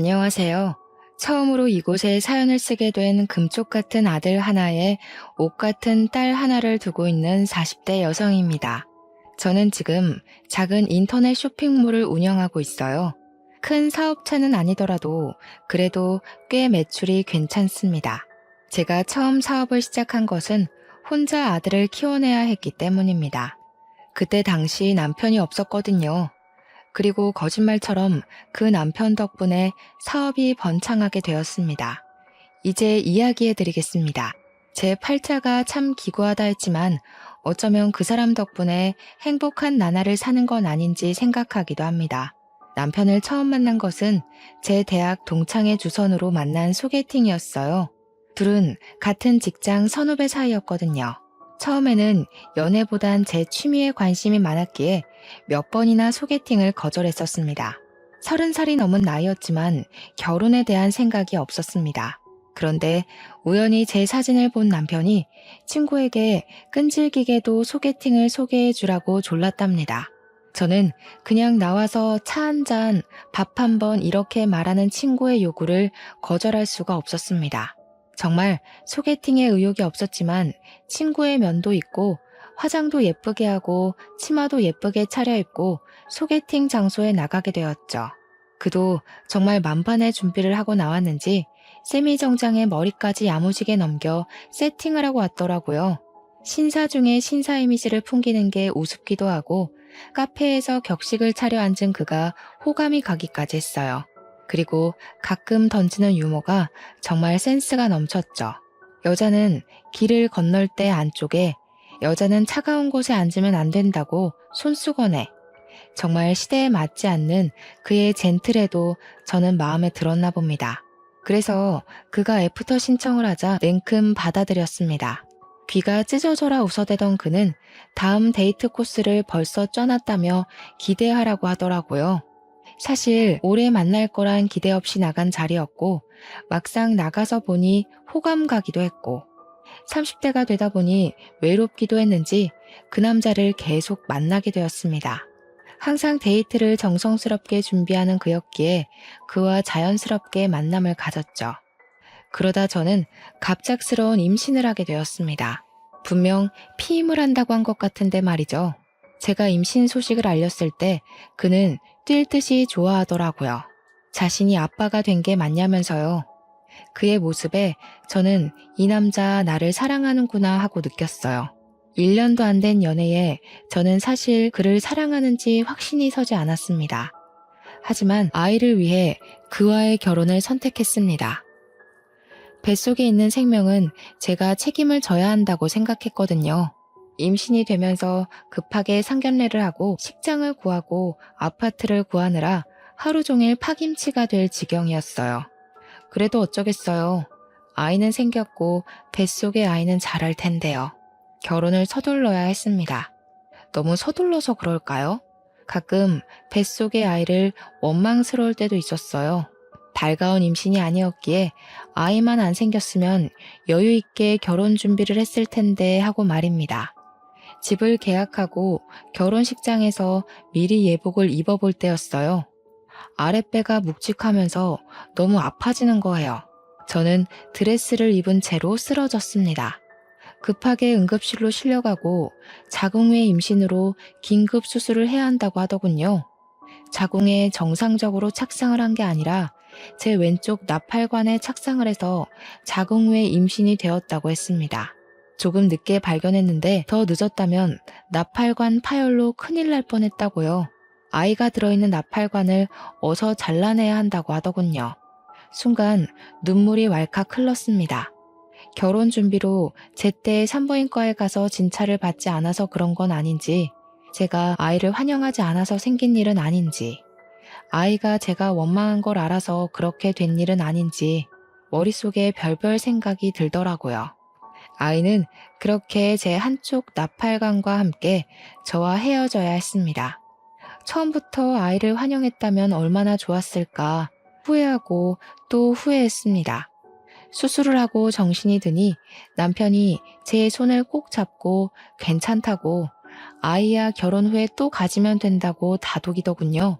안녕하세요. 처음으로 이곳에 사연을 쓰게 된 금쪽 같은 아들 하나에 옥 같은 딸 하나를 두고 있는 40대 여성입니다. 저는 지금 작은 인터넷 쇼핑몰을 운영하고 있어요. 큰 사업체는 아니더라도 그래도 꽤 매출이 괜찮습니다. 제가 처음 사업을 시작한 것은 혼자 아들을 키워내야 했기 때문입니다. 그때 당시 남편이 없었거든요. 그리고 거짓말처럼 그 남편 덕분에 사업이 번창하게 되었습니다. 이제 이야기해 드리겠습니다. 제 팔자가 참 기구하다 했지만 어쩌면 그 사람 덕분에 행복한 나날을 사는 건 아닌지 생각하기도 합니다. 남편을 처음 만난 것은 제 대학 동창회 주선으로 만난 소개팅이었어요. 둘은 같은 직장 선후배 사이였거든요. 처음에는 연애보단 제 취미에 관심이 많았기에 몇 번이나 소개팅을 거절했었습니다. 30살이 넘은 나이였지만 결혼에 대한 생각이 없었습니다. 그런데 우연히 제 사진을 본 남편이 친구에게 끈질기게도 소개팅을 소개해 주라고 졸랐답니다. 저는 그냥 나와서 차 한 잔, 밥 한 번 이렇게 말하는 친구의 요구를 거절할 수가 없었습니다. 정말 소개팅에 의욕이 없었지만 친구의 면도 있고 화장도 예쁘게 하고 치마도 예쁘게 차려입고 소개팅 장소에 나가게 되었죠. 그도 정말 만반의 준비를 하고 나왔는지 세미정장에 머리까지 야무지게 넘겨 세팅을 하고 왔더라고요. 신사 중에 신사 이미지를 풍기는 게 우습기도 하고 카페에서 격식을 차려 앉은 그가 호감이 가기까지 했어요. 그리고 가끔 던지는 유머가 정말 센스가 넘쳤죠. 여자는 길을 건널 때 안쪽에, 여자는 차가운 곳에 앉으면 안 된다고 손수건에. 정말 시대에 맞지 않는 그의 젠틀해도 저는 마음에 들었나 봅니다. 그래서 그가 애프터 신청을 하자 냉큼 받아들였습니다. 귀가 찢어져라 웃어대던 그는 다음 데이트 코스를 벌써 쪄놨다며 기대하라고 하더라고요. 사실 오래 만날 거란 기대 없이 나간 자리였고 막상 나가서 보니 호감 가기도 했고 30대가 되다 보니 외롭기도 했는지 그 남자를 계속 만나게 되었습니다. 항상 데이트를 정성스럽게 준비하는 그였기에 그와 자연스럽게 만남을 가졌죠. 그러다 저는 갑작스러운 임신을 하게 되었습니다. 분명 피임을 한다고 한 것 같은데 말이죠. 제가 임신 소식을 알렸을 때 그는 뛸 듯이 좋아하더라고요. 자신이 아빠가 된 게 맞냐면서요. 그의 모습에 저는 이 남자 나를 사랑하는구나 하고 느꼈어요. 1년도 안 된 연애에 저는 사실 그를 사랑하는지 확신이 서지 않았습니다. 하지만 아이를 위해 그와의 결혼을 선택했습니다. 뱃속에 있는 생명은 제가 책임을 져야 한다고 생각했거든요. 임신이 되면서 급하게 상견례를 하고 식장을 구하고 아파트를 구하느라 하루 종일 파김치가 될 지경이었어요. 그래도 어쩌겠어요. 아이는 생겼고 뱃속의 아이는 자랄 텐데요. 결혼을 서둘러야 했습니다. 너무 서둘러서 그럴까요? 가끔 뱃속의 아이를 원망스러울 때도 있었어요. 달가운 임신이 아니었기에 아이만 안 생겼으면 여유 있게 결혼 준비를 했을 텐데 하고 말입니다. 집을 계약하고 결혼식장에서 미리 예복을 입어볼 때였어요. 아랫배가 묵직하면서 너무 아파지는 거예요. 저는 드레스를 입은 채로 쓰러졌습니다. 급하게 응급실로 실려가고 자궁외 임신으로 긴급 수술을 해야 한다고 하더군요. 자궁에 정상적으로 착상을 한 게 아니라 제 왼쪽 나팔관에 착상을 해서 자궁외 임신이 되었다고 했습니다. 조금 늦게 발견했는데 더 늦었다면 나팔관 파열로 큰일 날 뻔했다고요. 아이가 들어있는 나팔관을 어서 잘라내야 한다고 하더군요. 순간 눈물이 왈칵 흘렀습니다. 결혼 준비로 제때 산부인과에 가서 진찰을 받지 않아서 그런 건 아닌지, 제가 아이를 환영하지 않아서 생긴 일은 아닌지, 아이가 제가 원망한 걸 알아서 그렇게 된 일은 아닌지 머릿속에 별별 생각이 들더라고요. 아이는 그렇게 제 한쪽 나팔관과 함께 저와 헤어져야 했습니다. 처음부터 아이를 환영했다면 얼마나 좋았을까 후회하고 또 후회했습니다. 수술을 하고 정신이 드니 남편이 제 손을 꼭 잡고 괜찮다고, 아이야 결혼 후에 또 가지면 된다고 다독이더군요.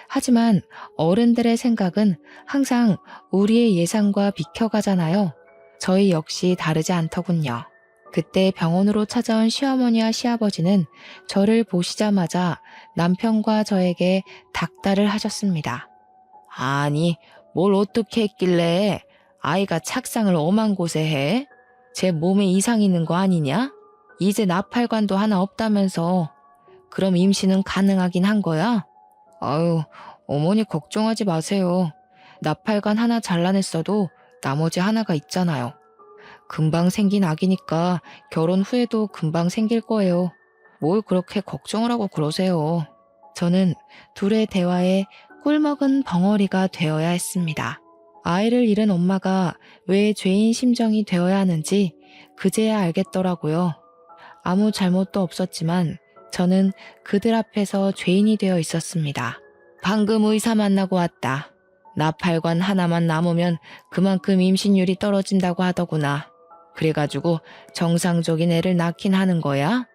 하지만 어른들의 생각은 항상 우리의 예상과 비켜가잖아요. 저희 역시 다르지 않더군요. 그때 병원으로 찾아온 시어머니와 시아버지는 저를 보시자마자 남편과 저에게 닥달을 하셨습니다. 아니, 뭘 어떻게 했길래 아이가 착상을 엄한 곳에 해? 제 몸에 이상 있는 거 아니냐? 이제 나팔관도 하나 없다면서. 그럼 임신은 가능하긴 한 거야? 아유, 어머니 걱정하지 마세요. 나팔관 하나 잘라냈어도 나머지 하나가 있잖아요. 금방 생긴 아기니까 결혼 후에도 금방 생길 거예요. 뭘 그렇게 걱정을 하고 그러세요. 저는 둘의 대화에 꿀먹은 벙어리가 되어야 했습니다. 아이를 잃은 엄마가 왜 죄인 심정이 되어야 하는지 그제야 알겠더라고요. 아무 잘못도 없었지만 저는 그들 앞에서 죄인이 되어 있었습니다. 방금 의사 만나고 왔다. 나팔관 하나만 남으면 그만큼 임신율이 떨어진다고 하더구나. 그래가지고 정상적인 애를 낳긴 하는 거야?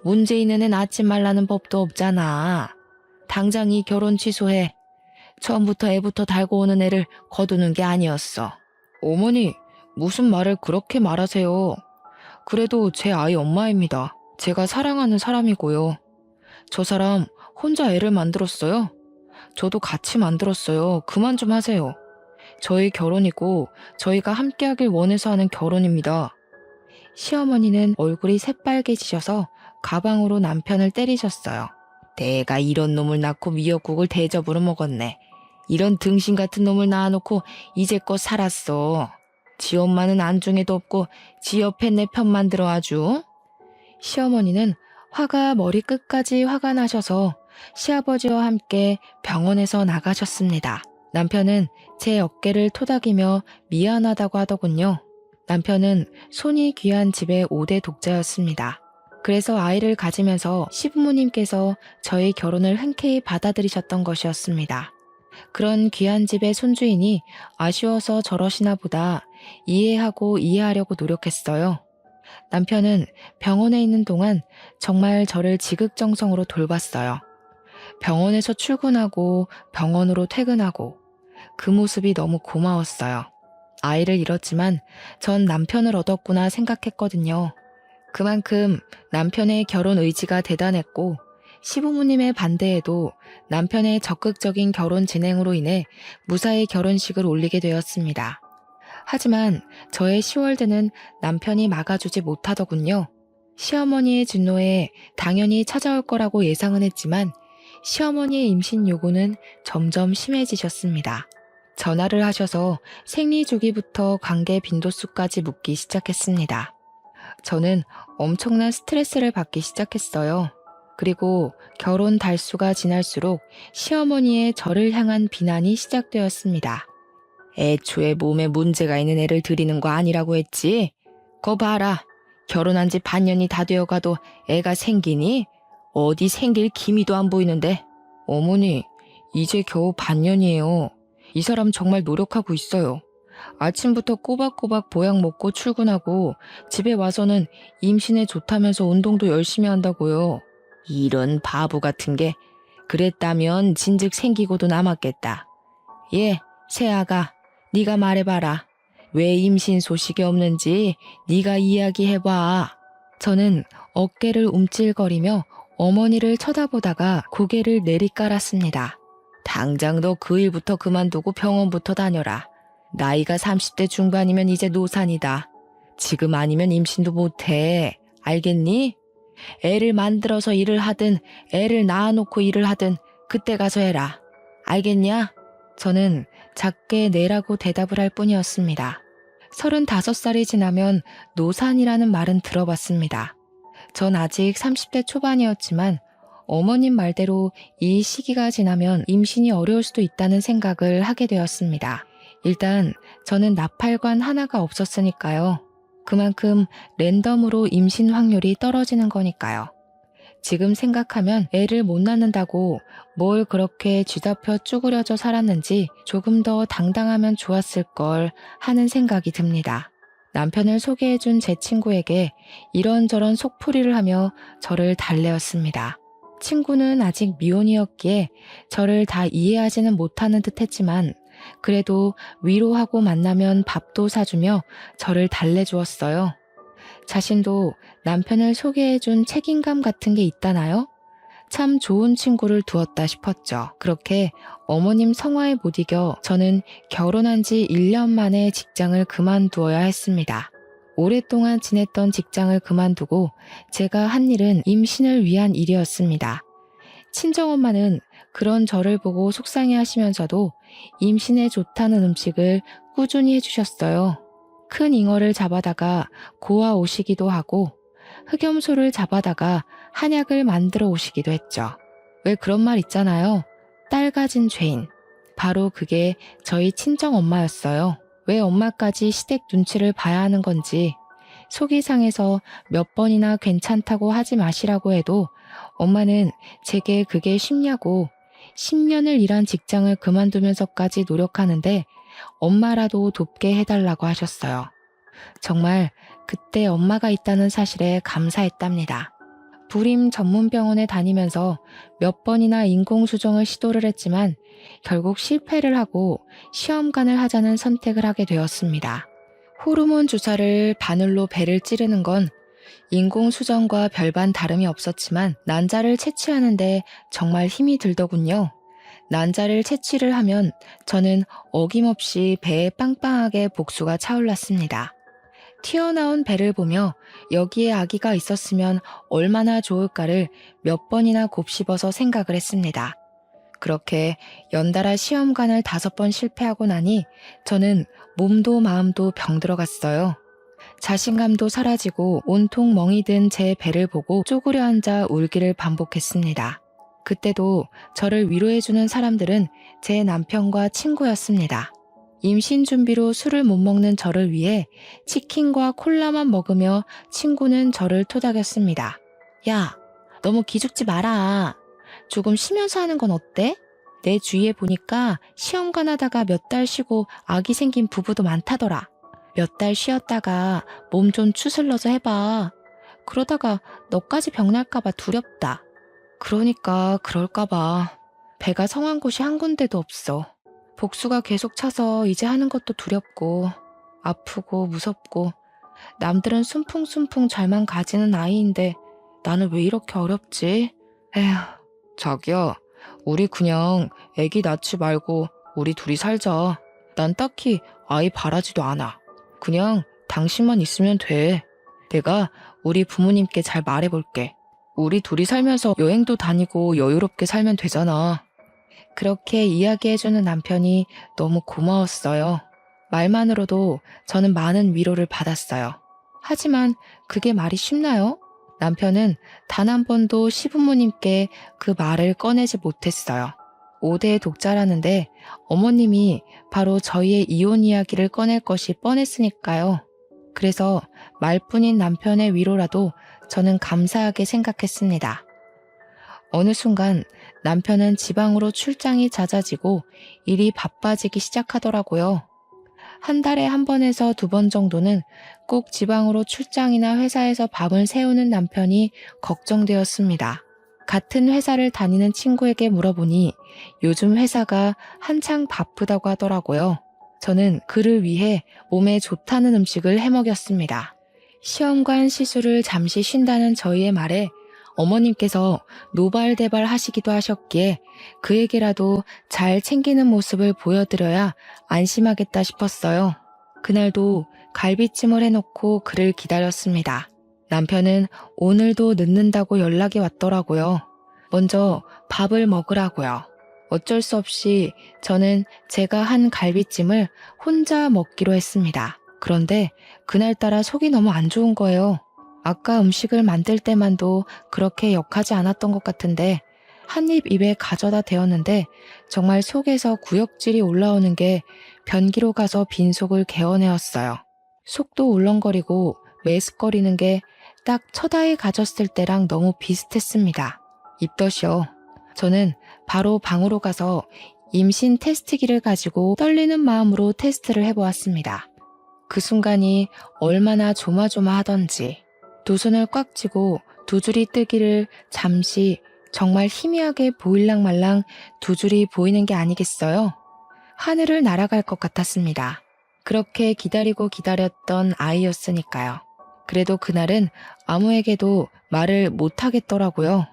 문제 있는 애 낳지 말라는 법도 없잖아. 당장 이 결혼 취소해. 처음부터 애부터 달고 오는 애를 거두는 게 아니었어. 어머니, 무슨 말을 그렇게 말하세요. 그래도 제 아이 엄마입니다. 제가 사랑하는 사람이고요. 저 사람 혼자 애를 만들었어요. 저도 같이 만들었어요. 그만 좀 하세요. 저희 결혼이고 저희가 함께하길 원해서 하는 결혼입니다. 시어머니는 얼굴이 새빨개지셔서 가방으로 남편을 때리셨어요. 내가 이런 놈을 낳고 미역국을 대접으로 먹었네. 이런 등신 같은 놈을 낳아놓고 이제껏 살았어. 지 엄마는 안중에도 없고 지 옆에 내 편만 들어 아주. 시어머니는 화가 머리끝까지 화가 나셔서 시아버지와 함께 병원에서 나가셨습니다. 남편은 제 어깨를 토닥이며 미안하다고 하더군요. 남편은 손이 귀한 집의 5대 독자였습니다. 그래서 아이를 가지면서 시부모님께서 저희 결혼을 흔쾌히 받아들이셨던 것이었습니다. 그런 귀한 집의 손주이니 아쉬워서 저러시나 보다 이해하고 이해하려고 노력했어요. 남편은 병원에 있는 동안 정말 저를 지극정성으로 돌봤어요. 병원에서 출근하고 병원으로 퇴근하고 그 모습이 너무 고마웠어요. 아이를 잃었지만 전 남편을 얻었구나 생각했거든요. 그만큼 남편의 결혼 의지가 대단했고 시부모님의 반대에도 남편의 적극적인 결혼 진행으로 인해 무사히 결혼식을 올리게 되었습니다. 하지만 저의 10월대는 남편이 막아주지 못하더군요. 시어머니의 진노에 당연히 찾아올 거라고 예상은 했지만 시어머니의 임신 요구는 점점 심해지셨습니다. 전화를 하셔서 생리 주기부터 관계 빈도수까지 묻기 시작했습니다. 저는 엄청난 스트레스를 받기 시작했어요. 그리고 결혼 달수가 지날수록 시어머니의 저를 향한 비난이 시작되었습니다. 애초에 몸에 문제가 있는 애를 들이는 거 아니라고 했지? 거 봐라. 결혼한 지 반년이 다 되어가도 애가 생기니? 어디 생길 기미도 안 보이는데. 어머니, 이제 겨우 반년이에요. 이 사람 정말 노력하고 있어요. 아침부터 꼬박꼬박 보약 먹고 출근하고 집에 와서는 임신에 좋다면서 운동도 열심히 한다고요. 이런 바보 같은 게. 그랬다면 진즉 생기고도 남았겠다. 예, 새아가 네가 말해봐라. 왜 임신 소식이 없는지 네가 이야기해봐. 저는 어깨를 움찔거리며 어머니를 쳐다보다가 고개를 내리깔았습니다. 당장 너 그 일부터 그만두고 병원부터 다녀라. 나이가 30대 중반이면 이제 노산이다. 지금 아니면 임신도 못해. 알겠니? 애를 만들어서 일을 하든 애를 낳아놓고 일을 하든 그때 가서 해라. 알겠냐? 저는 작게 네라고 대답을 할 뿐이었습니다. 35살이 지나면 노산이라는 말은 들어봤습니다. 전 아직 30대 초반이었지만 어머님 말대로 이 시기가 지나면 임신이 어려울 수도 있다는 생각을 하게 되었습니다. 일단 저는 나팔관 하나가 없었으니까요. 그만큼 랜덤으로 임신 확률이 떨어지는 거니까요. 지금 생각하면 애를 못 낳는다고 뭘 그렇게 쥐잡혀 쭈그려져 살았는지 조금 더 당당하면 좋았을 걸 하는 생각이 듭니다. 남편을 소개해준 제 친구에게 이런저런 속풀이를 하며 저를 달래었습니다. 친구는 아직 미혼이었기에 저를 다 이해하지는 못하는 듯 했지만 그래도 위로하고 만나면 밥도 사주며 저를 달래주었어요. 자신도 남편을 소개해준 책임감 같은 게 있다나요? 참 좋은 친구를 두었다 싶었죠. 그렇게 어머님 성화에 못 이겨 저는 결혼한 지 1년 만에 직장을 그만두어야 했습니다. 오랫동안 지냈던 직장을 그만두고 제가 한 일은 임신을 위한 일이었습니다. 친정엄마는 그런 저를 보고 속상해 하시면서도 임신에 좋다는 음식을 꾸준히 해주셨어요. 큰 잉어를 잡아다가 고아 오시기도 하고 흑염소를 잡아다가 한약을 만들어 오시기도 했죠. 왜 그런 말 있잖아요. 딸 가진 죄인. 바로 그게 저희 친정엄마였어요. 왜 엄마까지 시댁 눈치를 봐야 하는 건지 속이 상해서 몇 번이나 괜찮다고 하지 마시라고 해도 엄마는 제게 그게 쉽냐고 10년을 일한 직장을 그만두면서까지 노력하는데 엄마라도 돕게 해달라고 하셨어요. 정말 그때 엄마가 있다는 사실에 감사했답니다. 불임 전문병원에 다니면서 몇 번이나 인공수정을 시도를 했지만 결국 실패를 하고 시험관을 하자는 선택을 하게 되었습니다. 호르몬 주사를 바늘로 배를 찌르는 건 인공수정과 별반 다름이 없었지만 난자를 채취하는데 정말 힘이 들더군요. 난자를 채취를 하면 저는 어김없이 배에 빵빵하게 복수가 차올랐습니다. 튀어나온 배를 보며 여기에 아기가 있었으면 얼마나 좋을까를 몇 번이나 곱씹어서 생각을 했습니다. 그렇게 연달아 시험관을 5번 실패하고 나니 저는 몸도 마음도 병들어갔어요. 자신감도 사라지고 온통 멍이 든 제 배를 보고 쪼그려 앉아 울기를 반복했습니다. 그때도 저를 위로해주는 사람들은 제 남편과 친구였습니다. 임신 준비로 술을 못 먹는 저를 위해 치킨과 콜라만 먹으며 친구는 저를 토닥였습니다. 야, 너무 기죽지 마라. 조금 쉬면서 하는 건 어때? 내 주위에 보니까 시험관 하다가 몇 달 쉬고 아기 생긴 부부도 많다더라. 몇 달 쉬었다가 몸 좀 추슬러서 해봐. 그러다가 너까지 병날까봐 두렵다. 그러니까 그럴까봐. 배가 성한 곳이 한 군데도 없어. 복수가 계속 차서 이제 하는 것도 두렵고 아프고 무섭고 남들은 순풍순풍 잘만 가지는 아이인데 나는 왜 이렇게 어렵지? 에휴, 자기야, 우리 그냥 애기 낳지 말고 우리 둘이 살자. 난 딱히 아이 바라지도 않아. 그냥 당신만 있으면 돼. 내가 우리 부모님께 잘 말해볼게. 우리 둘이 살면서 여행도 다니고 여유롭게 살면 되잖아. 그렇게 이야기해주는 남편이 너무 고마웠어요. 말만으로도 저는 많은 위로를 받았어요. 하지만 그게 말이 쉽나요? 남편은 단 한 번도 시부모님께 그 말을 꺼내지 못했어요. 5대 독자라는데 어머님이 바로 저희의 이혼 이야기를 꺼낼 것이 뻔했으니까요. 그래서 말뿐인 남편의 위로라도 저는 감사하게 생각했습니다. 어느 순간 남편은 지방으로 출장이 잦아지고 일이 바빠지기 시작하더라고요. 한 달에 1번에서 2번 정도는 꼭 지방으로 출장이나 회사에서 밤을 새우는 남편이 걱정되었습니다. 같은 회사를 다니는 친구에게 물어보니 요즘 회사가 한창 바쁘다고 하더라고요. 저는 그를 위해 몸에 좋다는 음식을 해먹였습니다. 시험관 시술을 잠시 쉰다는 저희의 말에 어머님께서 노발대발 하시기도 하셨기에 그에게라도 잘 챙기는 모습을 보여드려야 안심하겠다 싶었어요. 그날도 갈비찜을 해놓고 그를 기다렸습니다. 남편은 오늘도 늦는다고 연락이 왔더라고요. 먼저 밥을 먹으라고요. 어쩔 수 없이 저는 제가 한 갈비찜을 혼자 먹기로 했습니다. 그런데 그날따라 속이 너무 안 좋은 거예요. 아까 음식을 만들 때만도 그렇게 역하지 않았던 것 같은데 한 입 입에 가져다 대었는데 정말 속에서 구역질이 올라오는 게 변기로 가서 빈속을 개어내었어요. 속도 울렁거리고 메스거리는 게 딱 첫 아이 가졌을 때랑 너무 비슷했습니다. 입덧이요. 저는 바로 방으로 가서 임신 테스트기를 가지고 떨리는 마음으로 테스트를 해보았습니다. 그 순간이 얼마나 조마조마하던지 두 손을 꽉 쥐고 두 줄이 뜨기를 잠시 정말 희미하게 보일랑말랑 두 줄이 보이는 게 아니겠어요? 하늘을 날아갈 것 같았습니다. 그렇게 기다리고 기다렸던 아이였으니까요. 그래도 그날은 아무에게도 말을 못하겠더라고요.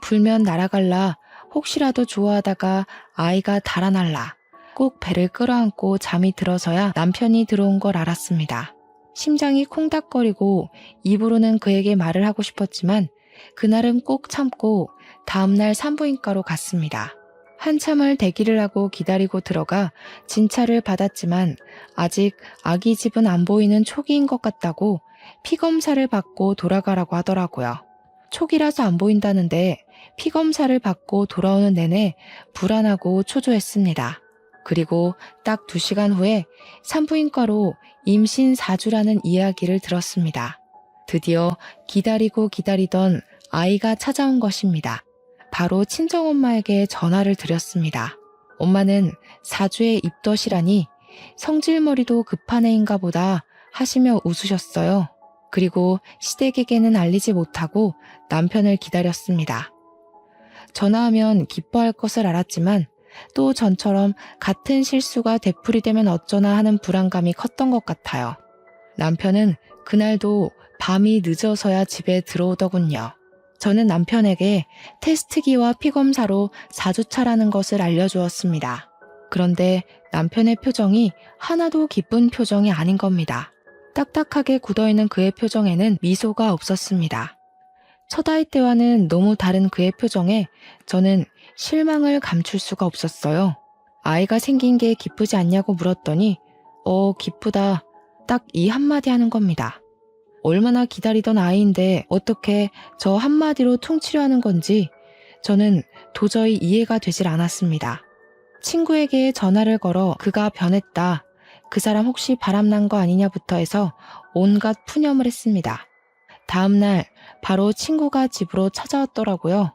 불면 날아갈라, 혹시라도 좋아하다가 아이가 달아날라. 꼭 배를 끌어안고 잠이 들어서야 남편이 들어온 걸 알았습니다. 심장이 콩닥거리고 입으로는 그에게 말을 하고 싶었지만 그날은 꼭 참고 다음날 산부인과로 갔습니다. 한참을 대기를 하고 기다리고 들어가 진찰을 받았지만 아직 아기 집은 안 보이는 초기인 것 같다고 피검사를 받고 돌아가라고 하더라고요. 초기라서 안 보인다는데 피검사를 받고 돌아오는 내내 불안하고 초조했습니다. 그리고 딱 2시간 후에 산부인과로 임신 4주라는 이야기를 들었습니다. 드디어 기다리고 기다리던 아이가 찾아온 것입니다. 바로 친정엄마에게 전화를 드렸습니다. 엄마는 4주의 입덧이라니 성질머리도 급한 애인가 보다 하시며 웃으셨어요. 그리고 시댁에게는 알리지 못하고 남편을 기다렸습니다. 전화하면 기뻐할 것을 알았지만 또 전처럼 같은 실수가 되풀이되면 어쩌나 하는 불안감이 컸던 것 같아요. 남편은 그날도 밤이 늦어서야 집에 들어오더군요. 저는 남편에게 테스트기와 피검사로 4주차라는 것을 알려주었습니다. 그런데 남편의 표정이 하나도 기쁜 표정이 아닌 겁니다. 딱딱하게 굳어있는 그의 표정에는 미소가 없었습니다. 첫 아이 때와는 너무 다른 그의 표정에 저는 실망을 감출 수가 없었어요. 아이가 생긴 게 기쁘지 않냐고 물었더니 기쁘다. 딱 이 한마디 하는 겁니다. 얼마나 기다리던 아이인데 어떻게 저 한마디로 퉁치려 하는 건지 저는 도저히 이해가 되질 않았습니다. 친구에게 전화를 걸어 그가 변했다. 그 사람 혹시 바람난 거 아니냐부터 해서 온갖 푸념을 했습니다. 다음날 바로 친구가 집으로 찾아왔더라고요.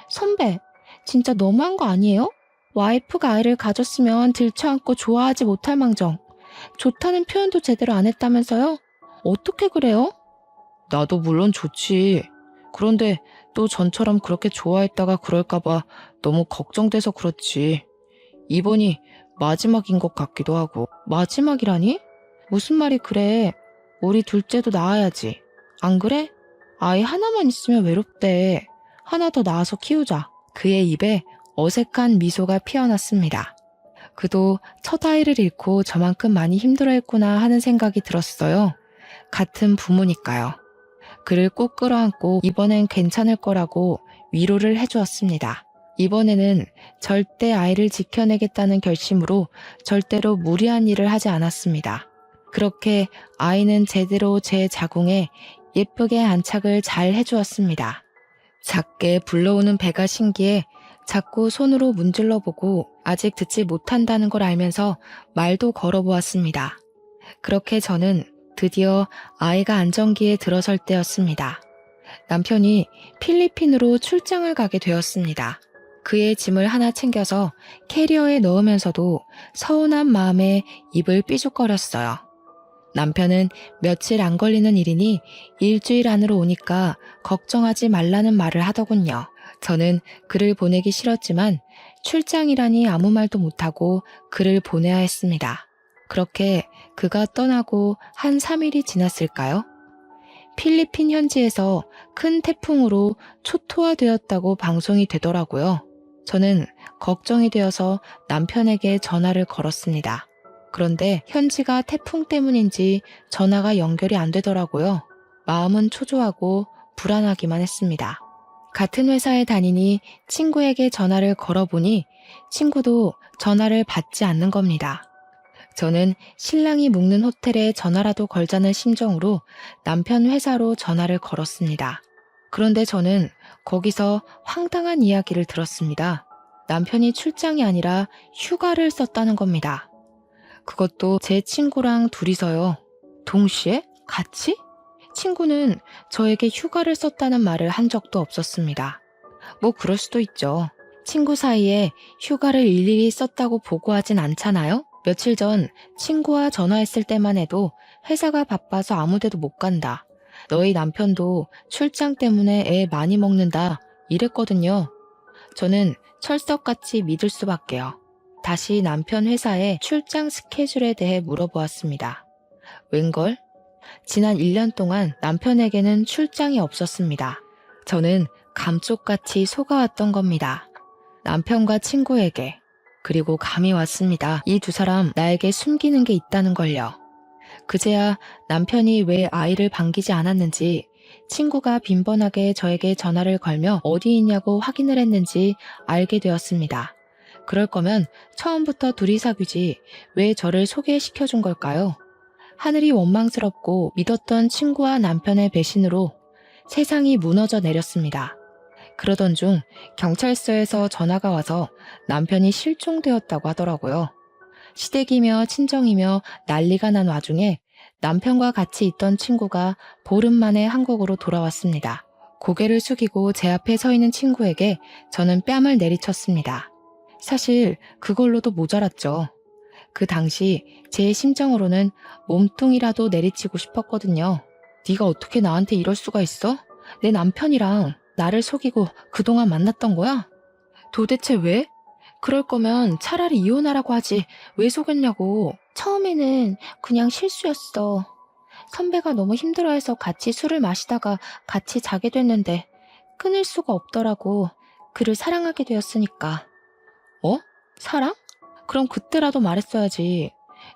선배, 진짜 너무한 거 아니에요? 와이프가 아이를 가졌으면 들쳐안고 좋아하지 못할 망정. 좋다는 표현도 제대로 안 했다면서요? 어떻게 그래요? 나도 물론 좋지. 그런데 또 전처럼 그렇게 좋아했다가 그럴까봐 너무 걱정돼서 그렇지. 이번이 마지막인 것 같기도 하고. 마지막이라니? 무슨 말이 그래. 우리 둘째도 낳아야지. 안 그래? 아이 하나만 있으면 외롭대. 하나 더 낳아서 키우자. 그의 입에 어색한 미소가 피어났습니다. 그도 첫 아이를 잃고 저만큼 많이 힘들어했구나 하는 생각이 들었어요. 같은 부모니까요. 그를 꼭 끌어안고 이번엔 괜찮을 거라고 위로를 해주었습니다. 이번에는 절대 아이를 지켜내겠다는 결심으로 절대로 무리한 일을 하지 않았습니다. 그렇게 아이는 제대로 제 자궁에 예쁘게 안착을 잘 해주었습니다. 작게 불러오는 배가 신기해 자꾸 손으로 문질러 보고 아직 듣지 못한다는 걸 알면서 말도 걸어보았습니다. 그렇게 저는 드디어 아이가 안정기에 들어설 때였습니다. 남편이 필리핀으로 출장을 가게 되었습니다. 그의 짐을 하나 챙겨서 캐리어에 넣으면서도 서운한 마음에 입을 삐죽거렸어요. 남편은 며칠 안 걸리는 일이니 일주일 안으로 오니까 걱정하지 말라는 말을 하더군요. 저는 그를 보내기 싫었지만 출장이라니 아무 말도 못하고 그를 보내야 했습니다. 그렇게 그가 떠나고 한 3일이 지났을까요? 필리핀 현지에서 큰 태풍으로 초토화되었다고 방송이 되더라고요. 저는 걱정이 되어서 남편에게 전화를 걸었습니다. 그런데 현지가 태풍 때문인지 전화가 연결이 안 되더라고요. 마음은 초조하고 불안하기만 했습니다. 같은 회사에 다니니 친구에게 전화를 걸어보니 친구도 전화를 받지 않는 겁니다. 저는 신랑이 묵는 호텔에 전화라도 걸자는 심정으로 남편 회사로 전화를 걸었습니다. 그런데 저는 거기서 황당한 이야기를 들었습니다. 남편이 출장이 아니라 휴가를 썼다는 겁니다. 그것도 제 친구랑 둘이서요. 동시에? 같이? 친구는 저에게 휴가를 썼다는 말을 한 적도 없었습니다. 뭐 그럴 수도 있죠. 친구 사이에 휴가를 일일이 썼다고 보고하진 않잖아요? 며칠 전 친구와 전화했을 때만 해도 회사가 바빠서 아무 데도 못 간다. 너희 남편도 출장 때문에 애 많이 먹는다. 이랬거든요. 저는 철석같이 믿을 수밖에요. 다시 남편 회사의 출장 스케줄에 대해 물어보았습니다. 웬걸? 지난 1년 동안 남편에게는 출장이 없었습니다. 저는 감쪽같이 속아왔던 겁니다. 남편과 친구에게. 그리고 감이 왔습니다. 이 두 사람 나에게 숨기는 게 있다는 걸요. 그제야 남편이 왜 아이를 반기지 않았는지, 친구가 빈번하게 저에게 전화를 걸며 어디 있냐고 확인을 했는지 알게 되었습니다. 그럴 거면 처음부터 둘이 사귀지 왜 저를 소개시켜준 걸까요? 하늘이 원망스럽고 믿었던 친구와 남편의 배신으로 세상이 무너져 내렸습니다. 그러던 중 경찰서에서 전화가 와서 남편이 실종되었다고 하더라고요. 시댁이며 친정이며 난리가 난 와중에 남편과 같이 있던 친구가 보름 만에 한국으로 돌아왔습니다. 고개를 숙이고 제 앞에 서 있는 친구에게 저는 뺨을 내리쳤습니다. 사실 그걸로도 모자랐죠. 그 당시 제 심정으로는 몸통이라도 내리치고 싶었거든요. 네가 어떻게 나한테 이럴 수가 있어? 내 남편이랑 나를 속이고 그동안 만났던 거야? 도대체 왜? 그럴 거면 차라리 이혼하라고 하지 왜 속였냐고. 처음에는 그냥 실수였어. 선배가 너무 힘들어해서 같이 술을 마시다가 같이 자게 됐는데 끊을 수가 없더라고. 그를 사랑하게 되었으니까. 어? 사랑? 그럼 그때라도 말했어야지.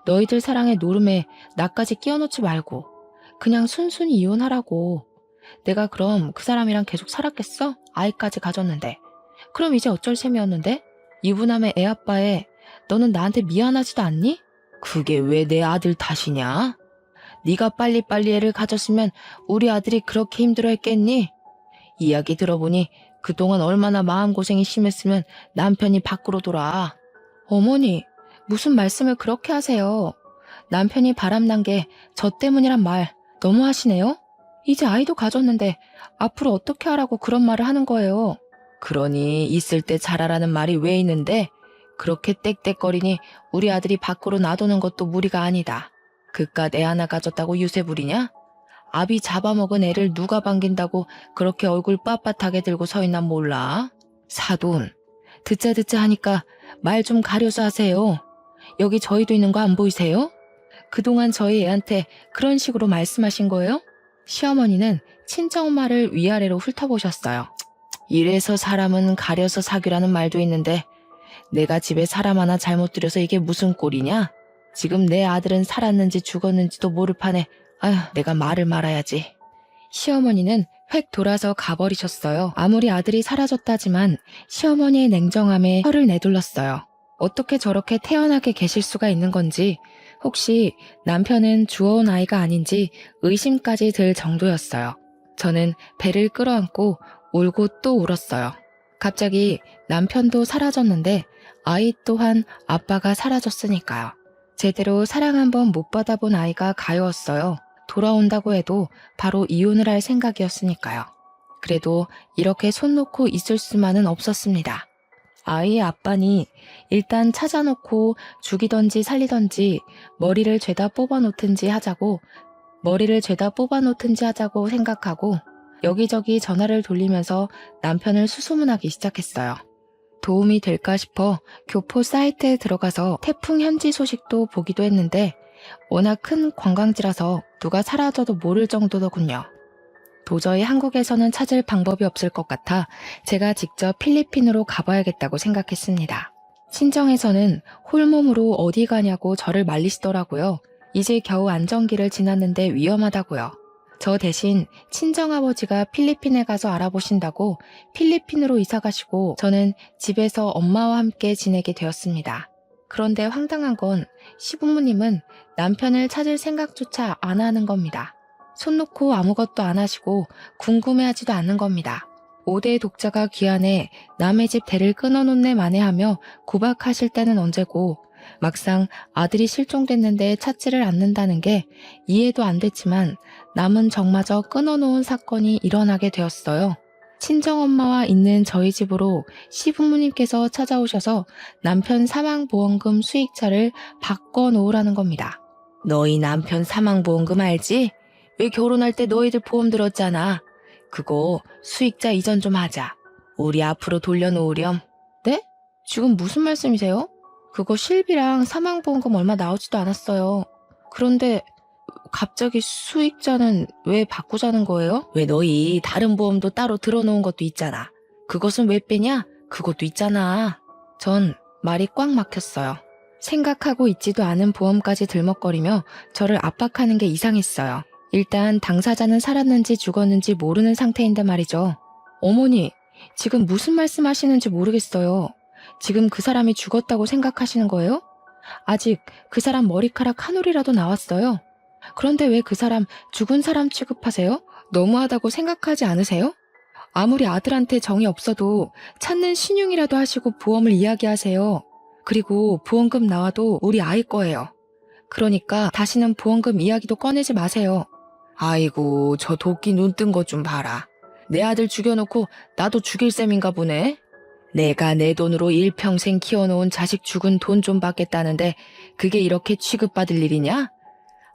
너희들 사랑의 노름에 나까지 끼워놓지 말고 그냥 순순히 이혼하라고. 내가 그럼 그 사람이랑 계속 살았겠어? 아이까지 가졌는데. 그럼 이제 어쩔 셈이었는데? 유부남의 애아빠에 너는 나한테 미안하지도 않니? 그게 왜 내 아들 탓이냐? 네가 빨리빨리 애를 가졌으면 우리 아들이 그렇게 힘들어했겠니? 이야기 들어보니 그동안 얼마나 마음고생이 심했으면 남편이 밖으로 돌아. 어머니, 무슨 말씀을 그렇게 하세요? 남편이 바람난 게 저 때문이란 말 너무 하시네요? 이제 아이도 가졌는데 앞으로 어떻게 하라고 그런 말을 하는 거예요? 그러니 있을 때 잘하라는 말이 왜 있는데 그렇게 땡땡거리니 우리 아들이 밖으로 놔두는 것도 무리가 아니다. 그깟 애 하나 가졌다고 유세 부리냐? 아비 잡아먹은 애를 누가 반긴다고 그렇게 얼굴 빳빳하게 들고 서 있나 몰라? 사돈, 듣자 하니까 말 좀 가려서 하세요. 여기 저희도 있는 거 안 보이세요? 그동안 저희 애한테 그런 식으로 말씀하신 거예요? 시어머니는 친정엄마를 위아래로 훑어보셨어요. 이래서 사람은 가려서 사귀라는 말도 있는데 내가 집에 사람 하나 잘못 들여서 이게 무슨 꼴이냐? 지금 내 아들은 살았는지 죽었는지도 모를 판에 아휴 내가 말을 말아야지. 시어머니는 획 돌아서 가버리셨어요. 아무리 아들이 사라졌다지만 시어머니의 냉정함에 혀를 내둘렀어요. 어떻게 저렇게 태연하게 계실 수가 있는 건지, 혹시 남편은 주워온 아이가 아닌지 의심까지 들 정도였어요. 저는 배를 끌어안고 울고 또 울었어요. 갑자기 남편도 사라졌는데 아이 또한 아빠가 사라졌으니까요. 제대로 사랑 한번 못 받아본 아이가 가여웠어요. 돌아온다고 해도 바로 이혼을 할 생각이었으니까요. 그래도 이렇게 손 놓고 있을 수만은 없었습니다. 아이의 아빠니 일단 찾아놓고 죽이던지 살리던지 머리를 죄다 뽑아놓든지 하자고 생각하고 여기저기 전화를 돌리면서 남편을 수소문하기 시작했어요. 도움이 될까 싶어 교포 사이트에 들어가서 태풍 현지 소식도 보기도 했는데 워낙 큰 관광지라서 누가 사라져도 모를 정도더군요. 도저히 한국에서는 찾을 방법이 없을 것 같아 제가 직접 필리핀으로 가봐야겠다고 생각했습니다. 친정에서는 홀몸으로 어디 가냐고 저를 말리시더라고요. 이제 겨우 안정기를 지났는데 위험하다고요. 저 대신 친정아버지가 필리핀에 가서 알아보신다고 필리핀으로 이사 가시고 저는 집에서 엄마와 함께 지내게 되었습니다. 그런데 황당한 건 시부모님은 남편을 찾을 생각조차 안 하는 겁니다. 손 놓고 아무것도 안 하시고 궁금해하지도 않는 겁니다. 5대 독자가 귀환해 남의 집 대를 끊어놓네 마네하며 구박하실 때는 언제고 막상 아들이 실종됐는데 찾지를 않는다는 게 이해도 안 됐지만 남은 정마저 끊어놓은 사건이 일어나게 되었어요. 친정엄마와 있는 저희 집으로 시부모님께서 찾아오셔서 남편 사망보험금 수익자를 바꿔놓으라는 겁니다. 너희 남편 사망보험금 알지? 왜 결혼할 때 너희들 보험 들었잖아. 그거 수익자 이전 좀 하자. 우리 앞으로 돌려놓으렴. 네? 지금 무슨 말씀이세요? 그거 실비랑 사망보험금 얼마 나오지도 않았어요. 그런데 갑자기 수익자는 왜 바꾸자는 거예요? 왜 너희 다른 보험도 따로 들어놓은 것도 있잖아. 그것은 왜 빼냐? 그것도 있잖아. 전 말이 꽉 막혔어요. 생각하고 있지도 않은 보험까지 들먹거리며 저를 압박하는 게 이상했어요. 일단 당사자는 살았는지 죽었는지 모르는 상태인데 말이죠. 어머니, 지금 무슨 말씀하시는지 모르겠어요. 지금 그 사람이 죽었다고 생각하시는 거예요? 아직 그 사람 머리카락 한 올이라도 나왔어요. 그런데 왜 그 사람 죽은 사람 취급하세요? 너무하다고 생각하지 않으세요? 아무리 아들한테 정이 없어도 찾는 신용이라도 하시고 보험을 이야기하세요. 그리고 보험금 나와도 우리 아이 거예요. 그러니까 다시는 보험금 이야기도 꺼내지 마세요. 아이고, 저 도끼 눈 뜬 것 좀 봐라. 내 아들 죽여놓고 나도 죽일 셈인가 보네. 내가 내 돈으로 일평생 키워놓은 자식 죽은 돈 좀 받겠다는데 그게 이렇게 취급받을 일이냐?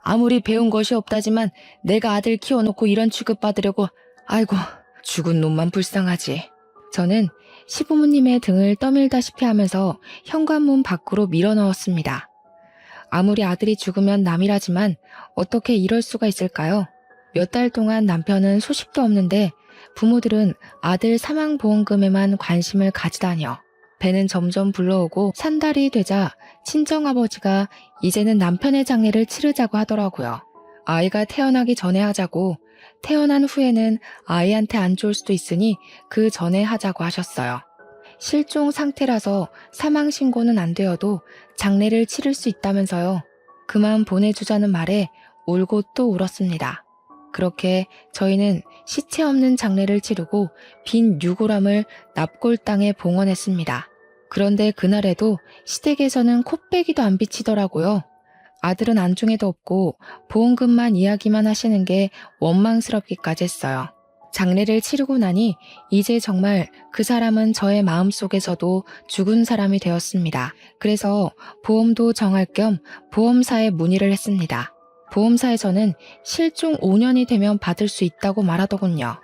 아무리 배운 것이 없다지만 내가 아들 키워놓고 이런 취급받으려고. 아이고, 죽은 놈만 불쌍하지. 저는 시부모님의 등을 떠밀다시피 하면서 현관문 밖으로 밀어넣었습니다. 아무리 아들이 죽으면 남이라지만 어떻게 이럴 수가 있을까요? 몇 달 동안 남편은 소식도 없는데 부모들은 아들 사망보험금에만 관심을 가지다녀. 배는 점점 불러오고 3달이 되자 친정아버지가 이제는 남편의 장례를 치르자고 하더라고요. 아이가 태어나기 전에 하자고, 태어난 후에는 아이한테 안 좋을 수도 있으니 그 전에 하자고 하셨어요. 실종 상태라서 사망신고는 안 되어도 장례를 치를 수 있다면서요. 그만 보내주자는 말에 울고 또 울었습니다. 그렇게 저희는 시체 없는 장례를 치르고 빈 유골함을 납골당에 봉헌했습니다. 그런데 그날에도 시댁에서는 코빼기도 안 비치더라고요. 아들은 안중에도 없고 보험금만 이야기만 하시는 게 원망스럽기까지 했어요. 장례를 치르고 나니 이제 정말 그 사람은 저의 마음속에서도 죽은 사람이 되었습니다. 그래서 보험도 정할 겸 보험사에 문의를 했습니다. 보험사에서는 실종 5년이 되면 받을 수 있다고 말하더군요.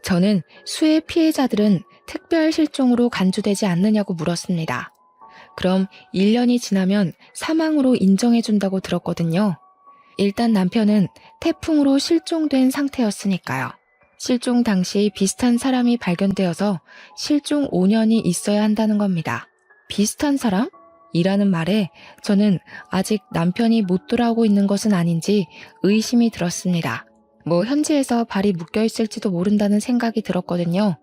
저는 수해 피해자들은 특별 실종으로 간주되지 않느냐고 물었습니다. 그럼 1년이 지나면 사망으로 인정해준다고 들었거든요. 일단 남편은 태풍으로 실종된 상태였으니까요. 실종 당시 비슷한 사람이 발견되어서 실종 5년이 있어야 한다는 겁니다. 비슷한 사람? 이라는 말에 저는 아직 남편이 못 돌아오고 있는 것은 아닌지 의심이 들었습니다. 현지에서 발이 묶여 있을지도 모른다는 생각이 들었거든요.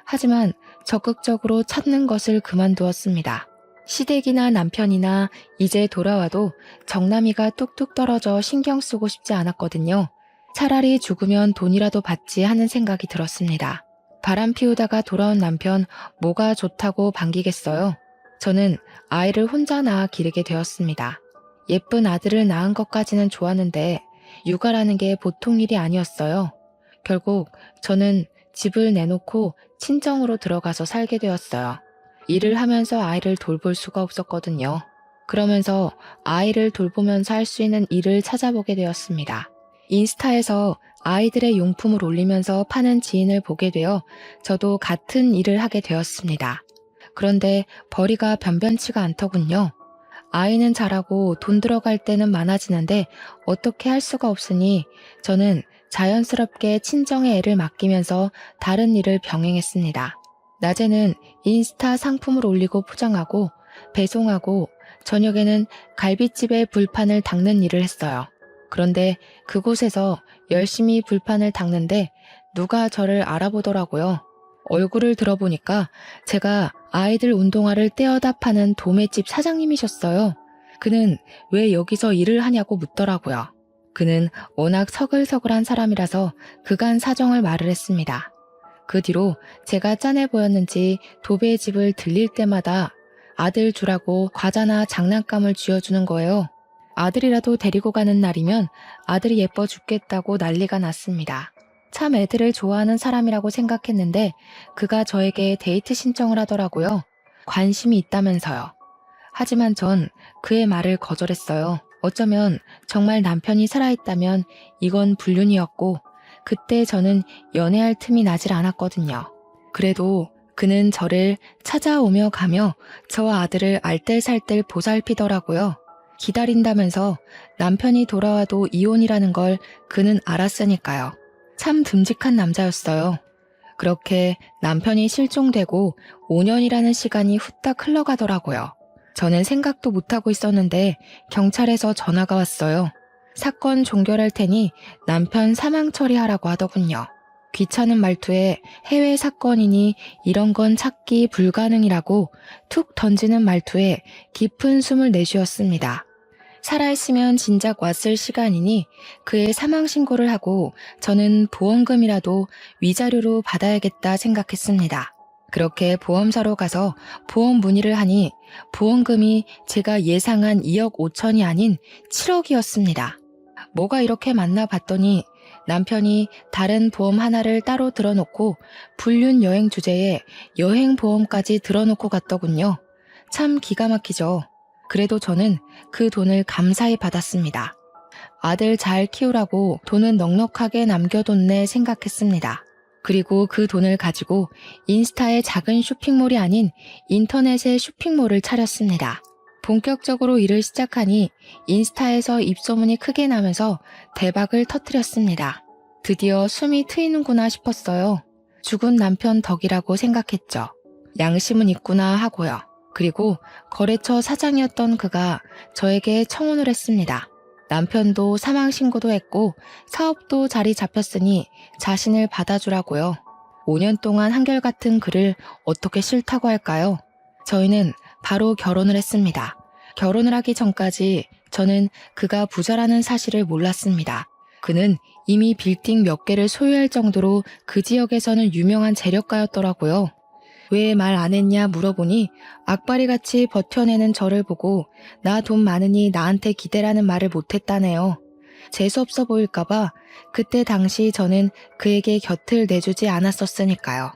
하지만 적극적으로 찾는 것을 그만두었습니다. 시댁이나 남편이나 이제 돌아와도 정남이가 뚝뚝 떨어져 신경 쓰고 싶지 않았거든요. 차라리 죽으면 돈이라도 받지 하는 생각이 들었습니다. 바람 피우다가 돌아온 남편 뭐가 좋다고 반기겠어요. 저는 아이를 혼자 낳아 기르게 되었습니다. 예쁜 아들을 낳은 것까지는 좋았는데 육아라는 게 보통 일이 아니었어요. 결국 저는 집을 내놓고 친정으로 들어가서 살게 되었어요. 일을 하면서 아이를 돌볼 수가 없었거든요. 그러면서 아이를 돌보면서 할 수 있는 일을 찾아보게 되었습니다. 인스타에서 아이들의 용품을 올리면서 파는 지인을 보게 되어 저도 같은 일을 하게 되었습니다. 그런데 벌이가 변변치가 않더군요. 아이는 자라고 돈 들어갈 때는 많아지는데 어떻게 할 수가 없으니 저는 자연스럽게 친정의 애를 맡기면서 다른 일을 병행했습니다. 낮에는 인스타 상품을 올리고 포장하고 배송하고 저녁에는 갈비집에 불판을 닦는 일을 했어요. 그런데 그곳에서 열심히 불판을 닦는데 누가 저를 알아보더라고요. 얼굴을 들어보니까 제가 아이들 운동화를 떼어다 파는 도매집 사장님이셨어요. 그는 왜 여기서 일을 하냐고 묻더라고요. 그는 워낙 서글서글한 사람이라서 그간 사정을 말을 했습니다. 그 뒤로 제가 짠해 보였는지 도배집을 들릴 때마다 아들 주라고 과자나 장난감을 쥐어주는 거예요. 아들이라도 데리고 가는 날이면 아들이 예뻐 죽겠다고 난리가 났습니다. 참 애들을 좋아하는 사람이라고 생각했는데 그가 저에게 데이트 신청을 하더라고요. 관심이 있다면서요. 하지만 전 그의 말을 거절했어요. 어쩌면 정말 남편이 살아있다면 이건 불륜이었고 그때 저는 연애할 틈이 나질 않았거든요. 그래도 그는 저를 찾아오며 가며 저와 아들을 알뜰살뜰 보살피더라고요. 기다린다면서 남편이 돌아와도 이혼이라는 걸 그는 알았으니까요. 참 듬직한 남자였어요. 그렇게 남편이 실종되고 5년이라는 시간이 후딱 흘러가더라고요. 저는 생각도 못하고 있었는데 경찰에서 전화가 왔어요. 사건 종결할 테니 남편 사망 처리하라고 하더군요. 귀찮은 말투에 해외 사건이니 이런 건 찾기 불가능이라고 툭 던지는 말투에 깊은 숨을 내쉬었습니다. 살아있으면 진작 왔을 시간이니 그의 사망 신고를 하고 저는 보험금이라도 위자료로 받아야겠다 생각했습니다. 그렇게 보험사로 가서 보험 문의를 하니 보험금이 제가 예상한 2억 5천이 아닌 7억이었습니다. 뭐가 이렇게 많나 봤더니 남편이 다른 보험 하나를 따로 들어놓고 불륜 여행 주제에 여행 보험까지 들어놓고 갔더군요. 참 기가 막히죠. 그래도 저는 그 돈을 감사히 받았습니다. 아들 잘 키우라고 돈은 넉넉하게 남겨뒀네 생각했습니다. 그리고 그 돈을 가지고 인스타의 작은 쇼핑몰이 아닌 인터넷의 쇼핑몰을 차렸습니다. 본격적으로 일을 시작하니 인스타에서 입소문이 크게 나면서 대박을 터뜨렸습니다. 드디어 숨이 트이는구나 싶었어요. 죽은 남편 덕이라고 생각했죠. 양심은 있구나 하고요. 그리고 거래처 사장이었던 그가 저에게 청혼을 했습니다. 남편도 사망 신고도 했고 사업도 자리 잡혔으니 자신을 받아주라고요. 5년 동안 한결같은 그를 어떻게 싫다고 할까요? 저희는 바로 결혼을 했습니다. 결혼을 하기 전까지 저는 그가 부자라는 사실을 몰랐습니다. 그는 이미 빌딩 몇 개를 소유할 정도로 그 지역에서는 유명한 재력가였더라고요. 왜 말 안 했냐 물어보니 악바리같이 버텨내는 저를 보고 나 돈 많으니 나한테 기대라는 말을 못했다네요. 재수없어 보일까봐 그때 당시 저는 그에게 곁을 내주지 않았었으니까요.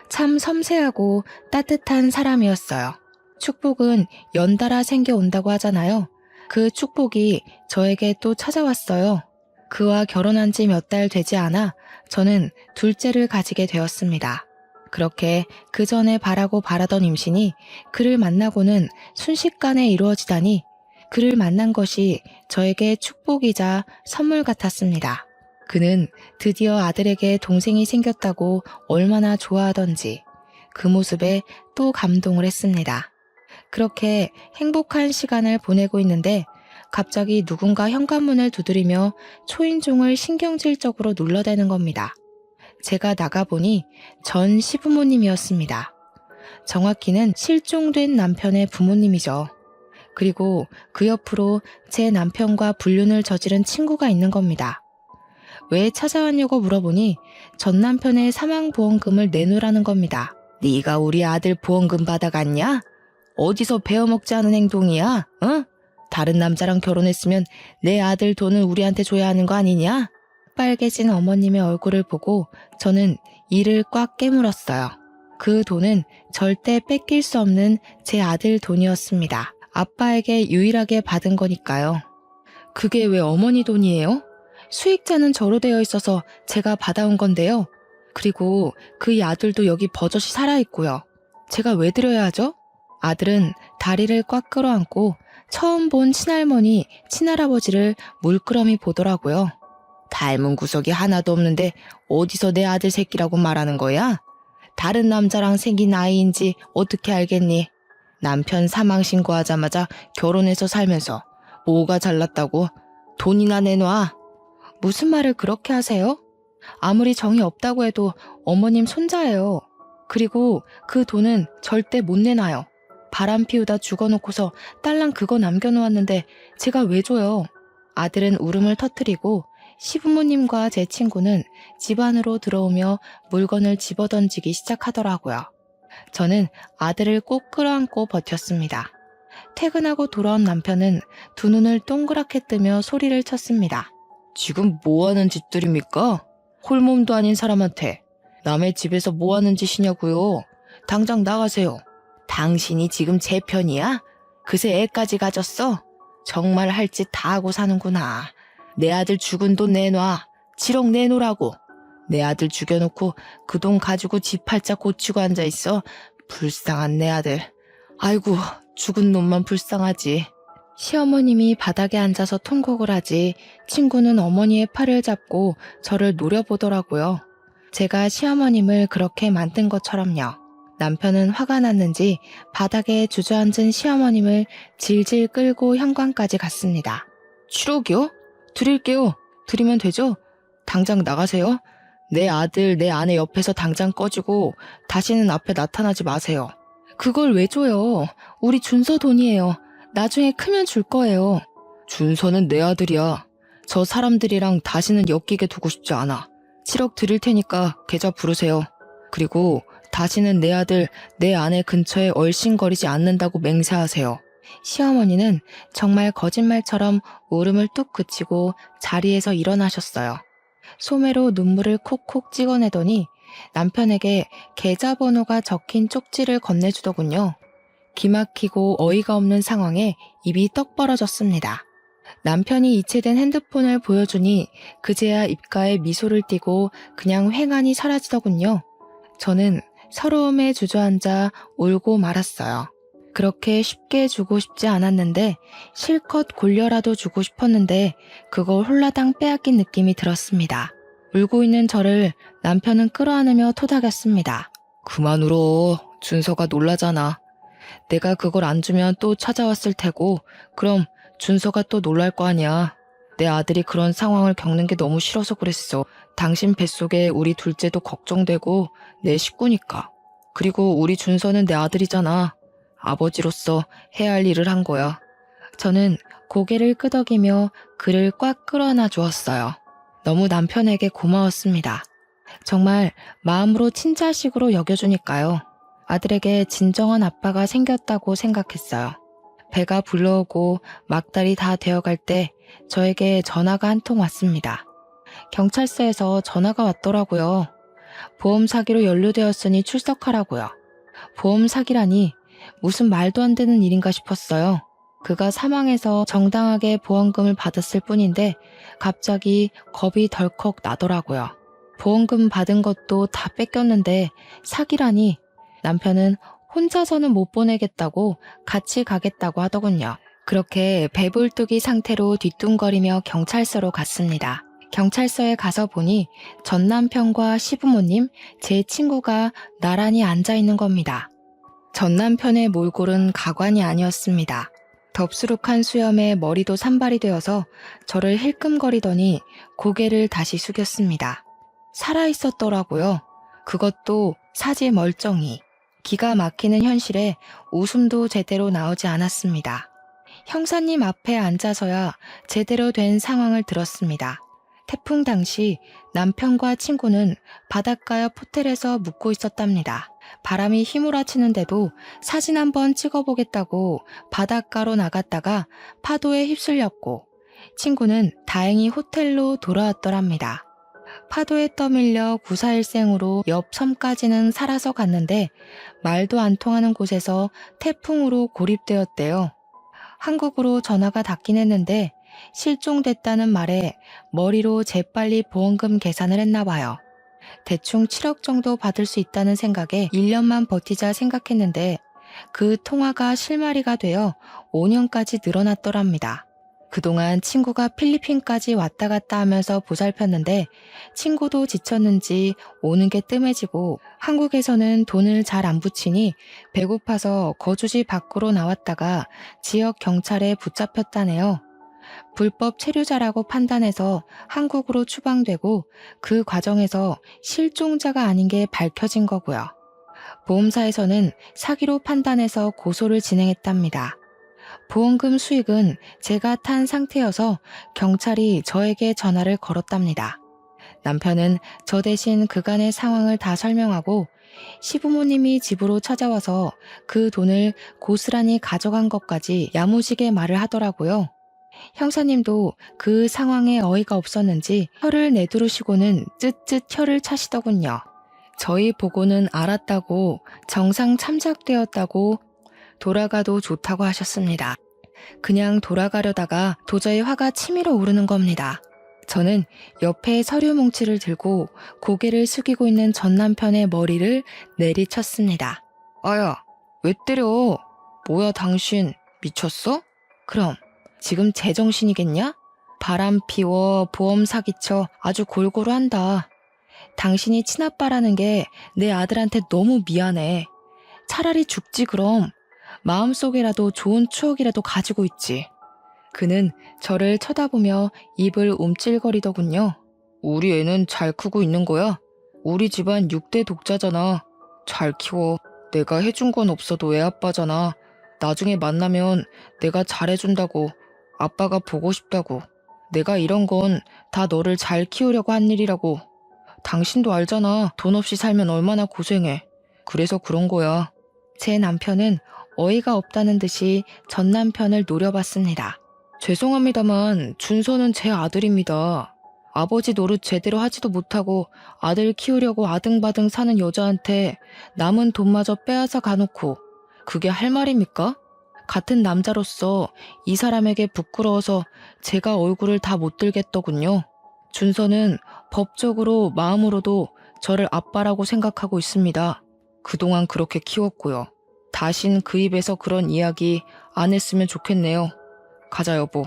참 섬세하고 따뜻한 사람이었어요. 축복은 연달아 생겨온다고 하잖아요. 그 축복이 저에게 또 찾아왔어요. 그와 결혼한 지 몇 달 되지 않아 저는 둘째를 가지게 되었습니다. 그렇게 그 전에 바라던 임신이 그를 만나고는 순식간에 이루어지다니 그를 만난 것이 저에게 축복이자 선물 같았습니다. 그는 드디어 아들에게 동생이 생겼다고 얼마나 좋아하던지 그 모습에 또 감동을 했습니다. 그렇게 행복한 시간을 보내고 있는데 갑자기 누군가 현관문을 두드리며 초인종을 신경질적으로 눌러대는 겁니다. 제가 나가보니 전 시부모님이었습니다. 정확히는 실종된 남편의 부모님이죠. 그리고 그 옆으로 제 남편과 불륜을 저지른 친구가 있는 겁니다. 왜 찾아왔냐고 물어보니 전 남편의 사망보험금을 내놓으라는 겁니다. 네가 우리 아들 보험금 받아갔냐? 어디서 베어먹지 않은 행동이야? 어? 다른 남자랑 결혼했으면 내 아들 돈을 우리한테 줘야 하는 거 아니냐? 빨개진 어머님의 얼굴을 보고 저는 이를 꽉 깨물었어요. 그 돈은 절대 뺏길 수 없는 제 아들 돈이었습니다. 아빠에게 유일하게 받은 거니까요. 그게 왜 어머니 돈이에요? 수익자는 저로 되어 있어서 제가 받아온 건데요. 그리고 그의 아들도 여기 버젓이 살아있고요. 제가 왜 드려야 하죠? 아들은 다리를 꽉 끌어안고 처음 본 친할머니, 친할아버지를 물끄러미 보더라고요. 닮은 구석이 하나도 없는데 어디서 내 아들 새끼라고 말하는 거야? 다른 남자랑 생긴 아이인지 어떻게 알겠니? 남편 사망 신고하자마자 결혼해서 살면서 뭐가 잘났다고? 돈이나 내놔. 무슨 말을 그렇게 하세요? 아무리 정이 없다고 해도 어머님 손자예요. 그리고 그 돈은 절대 못 내놔요. 바람 피우다 죽어놓고서 딸랑 그거 남겨놓았는데 제가 왜 줘요? 아들은 울음을 터뜨리고 시부모님과 제 친구는 집 안으로 들어오며 물건을 집어던지기 시작하더라고요. 저는 아들을 꼭 끌어안고 버텼습니다. 퇴근하고 돌아온 남편은 두 눈을 동그랗게 뜨며 소리를 쳤습니다. 지금 뭐하는 짓들입니까? 홀몸도 아닌 사람한테 남의 집에서 뭐하는 짓이냐고요? 당장 나가세요. 당신이 지금 제 편이야? 그새 애까지 가졌어? 정말 할 짓 다 하고 사는구나. 내 아들 죽은 돈 내놔. 7억 내놓으라고. 내 아들 죽여놓고 그 돈 가지고 지 팔자 고치고 앉아있어. 불쌍한 내 아들. 아이고, 죽은 놈만 불쌍하지. 시어머님이 바닥에 앉아서 통곡을 하지 친구는 어머니의 팔을 잡고 저를 노려보더라고요. 제가 시어머님을 그렇게 만든 것처럼요. 남편은 화가 났는지 바닥에 주저앉은 시어머님을 질질 끌고 현관까지 갔습니다. 7억이요? 드릴게요. 드리면 되죠? 당장 나가세요. 내 아들, 내 아내 옆에서 당장 꺼지고 다시는 앞에 나타나지 마세요. 그걸 왜 줘요? 우리 준서 돈이에요. 나중에 크면 줄 거예요. 준서는 내 아들이야. 저 사람들이랑 다시는 엮이게 두고 싶지 않아. 7억 드릴 테니까 계좌 부르세요. 그리고 다시는 내 아들, 내 아내 근처에 얼씬거리지 않는다고 맹세하세요. 시어머니는 정말 거짓말처럼 울음을 뚝 그치고 자리에서 일어나셨어요. 소매로 눈물을 콕콕 찍어내더니 남편에게 계좌번호가 적힌 쪽지를 건네주더군요. 기막히고 어이가 없는 상황에 입이 떡 벌어졌습니다. 남편이 이체된 핸드폰을 보여주니 그제야 입가에 미소를 띠고 그냥 횡하니 사라지더군요. 저는 서러움에 주저앉아 울고 말았어요. 그렇게 쉽게 주고 싶지 않았는데 실컷 골려라도 주고 싶었는데 그걸 홀라당 빼앗긴 느낌이 들었습니다. 울고 있는 저를 남편은 끌어안으며 토닥였습니다. 그만 울어. 준서가 놀라잖아. 내가 그걸 안 주면 또 찾아왔을 테고 그럼 준서가 또 놀랄 거 아니야. 내 아들이 그런 상황을 겪는 게 너무 싫어서 그랬어. 당신 뱃속에 우리 둘째도 걱정되고 내 식구니까. 그리고 우리 준서는 내 아들이잖아. 아버지로서 해야 할 일을 한 거야. 저는 고개를 끄덕이며 그를 꽉 끌어안아 주었어요. 너무 남편에게 고마웠습니다. 정말 마음으로 친자식으로 여겨주니까요. 아들에게 진정한 아빠가 생겼다고 생각했어요. 배가 불러오고 막달이 다 되어갈 때 저에게 전화가 한 통 왔습니다. 경찰서에서 전화가 왔더라고요. 보험 사기로 연루되었으니 출석하라고요. 보험 사기라니 무슨 말도 안 되는 일인가 싶었어요. 그가 사망해서 정당하게 보험금을 받았을 뿐인데 갑자기 겁이 덜컥 나더라고요. 보험금 받은 것도 다 뺏겼는데 사기라니. 남편은 혼자서는 못 보내겠다고 같이 가겠다고 하더군요. 그렇게 배불뚝이 상태로 뒤뚱거리며 경찰서로 갔습니다. 경찰서에 가서 보니 전 남편과 시부모님, 제 친구가 나란히 앉아 있는 겁니다. 전 남편의 몰골은 가관이 아니었습니다. 덥수룩한 수염에 머리도 산발이 되어서 저를 힐끔거리더니 고개를 다시 숙였습니다. 살아있었더라고요. 그것도 사지 멀쩡히. 기가 막히는 현실에 웃음도 제대로 나오지 않았습니다. 형사님 앞에 앉아서야 제대로 된 상황을 들었습니다. 태풍 당시 남편과 친구는 바닷가 옆 호텔에서 묵고 있었답니다. 바람이 휘몰아치는데도 사진 한번 찍어보겠다고 바닷가로 나갔다가 파도에 휩쓸렸고 친구는 다행히 호텔로 돌아왔더랍니다. 파도에 떠밀려 구사일생으로 옆 섬까지는 살아서 갔는데 말도 안 통하는 곳에서 태풍으로 고립되었대요. 한국으로 전화가 닿긴 했는데 실종됐다는 말에 머리로 재빨리 보험금 계산을 했나 봐요. 대충 7억 정도 받을 수 있다는 생각에 1년만 버티자 생각했는데 그 통화가 실마리가 되어 5년까지 늘어났더랍니다. 그동안 친구가 필리핀까지 왔다 갔다 하면서 보살폈는데 친구도 지쳤는지 오는 게 뜸해지고 한국에서는 돈을 잘 안 붙이니 배고파서 거주지 밖으로 나왔다가 지역 경찰에 붙잡혔다네요. 불법 체류자라고 판단해서 한국으로 추방되고 그 과정에서 실종자가 아닌 게 밝혀진 거고요. 보험사에서는 사기로 판단해서 고소를 진행했답니다. 보험금 수익은 제가 탄 상태여서 경찰이 저에게 전화를 걸었답니다. 남편은 저 대신 그간의 상황을 다 설명하고 시부모님이 집으로 찾아와서 그 돈을 고스란히 가져간 것까지 야무지게 말을 하더라고요. 형사님도 그 상황에 어이가 없었는지 혀를 내두르시고는 쯧쯧 혀를 차시더군요. 저희 보고는 알았다고 정상 참작되었다고 돌아가도 좋다고 하셨습니다. 그냥 돌아가려다가 도저히 화가 치밀어 오르는 겁니다. 저는 옆에 서류 뭉치를 들고 고개를 숙이고 있는 전 남편의 머리를 내리쳤습니다. 아야, 왜 때려? 뭐야 당신 미쳤어? 그럼 지금 제정신이겠냐? 바람 피워 보험 사기쳐 아주 골고루 한다. 당신이 친아빠라는 게 내 아들한테 너무 미안해. 차라리 죽지 그럼. 마음속에라도 좋은 추억이라도 가지고 있지. 그는 저를 쳐다보며 입을 움찔거리더군요. 우리 애는 잘 크고 있는 거야? 우리 집안 6대 독자잖아. 잘 키워. 내가 해준 건 없어도 애 아빠잖아. 나중에 만나면 내가 잘해준다고. 아빠가 보고 싶다고. 내가 이런 건 다 너를 잘 키우려고 한 일이라고. 당신도 알잖아. 돈 없이 살면 얼마나 고생해. 그래서 그런 거야. 제 남편은 어이가 없다는 듯이 전 남편을 노려봤습니다. 죄송합니다만 준서는 제 아들입니다. 아버지 노릇 제대로 하지도 못하고 아들 키우려고 아등바등 사는 여자한테 남은 돈마저 빼앗아 가놓고 그게 할 말입니까? 같은 남자로서 이 사람에게 부끄러워서 제가 얼굴을 다 못 들겠더군요. 준서는 법적으로 마음으로도 저를 아빠라고 생각하고 있습니다. 그동안 그렇게 키웠고요. 다신 그 입에서 그런 이야기 안 했으면 좋겠네요. 가자 여보.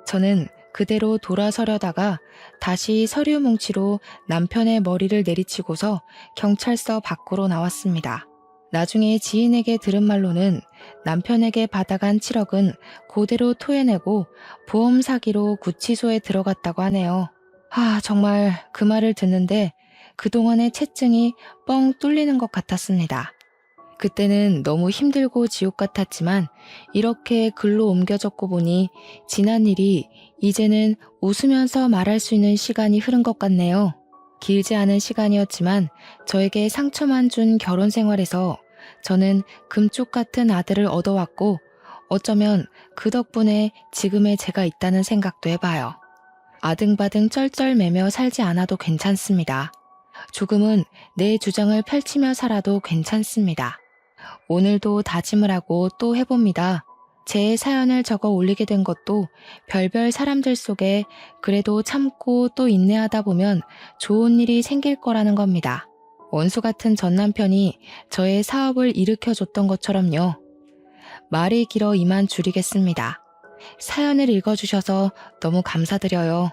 저는 그대로 돌아서려다가 다시 서류 뭉치로 남편의 머리를 내리치고서 경찰서 밖으로 나왔습니다. 나중에 지인에게 들은 말로는 남편에게 받아간 7억은 그대로 토해내고 보험 사기로 구치소에 들어갔다고 하네요. 정말 그 말을 듣는데 그동안의 채증이 뻥 뚫리는 것 같았습니다. 그때는 너무 힘들고 지옥 같았지만 이렇게 글로 옮겨졌고 보니 지난 일이 이제는 웃으면서 말할 수 있는 시간이 흐른 것 같네요. 길지 않은 시간이었지만 저에게 상처만 준 결혼 생활에서 저는 금쪽 같은 아들을 얻어왔고 어쩌면 그 덕분에 지금의 제가 있다는 생각도 해봐요. 아등바등 쩔쩔매며 살지 않아도 괜찮습니다. 조금은 내 주장을 펼치며 살아도 괜찮습니다. 오늘도 다짐을 하고 또 해봅니다. 제 사연을 적어 올리게 된 것도 별별 사람들 속에 그래도 참고 또 인내하다 보면 좋은 일이 생길 거라는 겁니다. 원수 같은 전 남편이 저의 사업을 일으켜줬던 것처럼요. 말이 길어 이만 줄이겠습니다. 사연을 읽어주셔서 너무 감사드려요.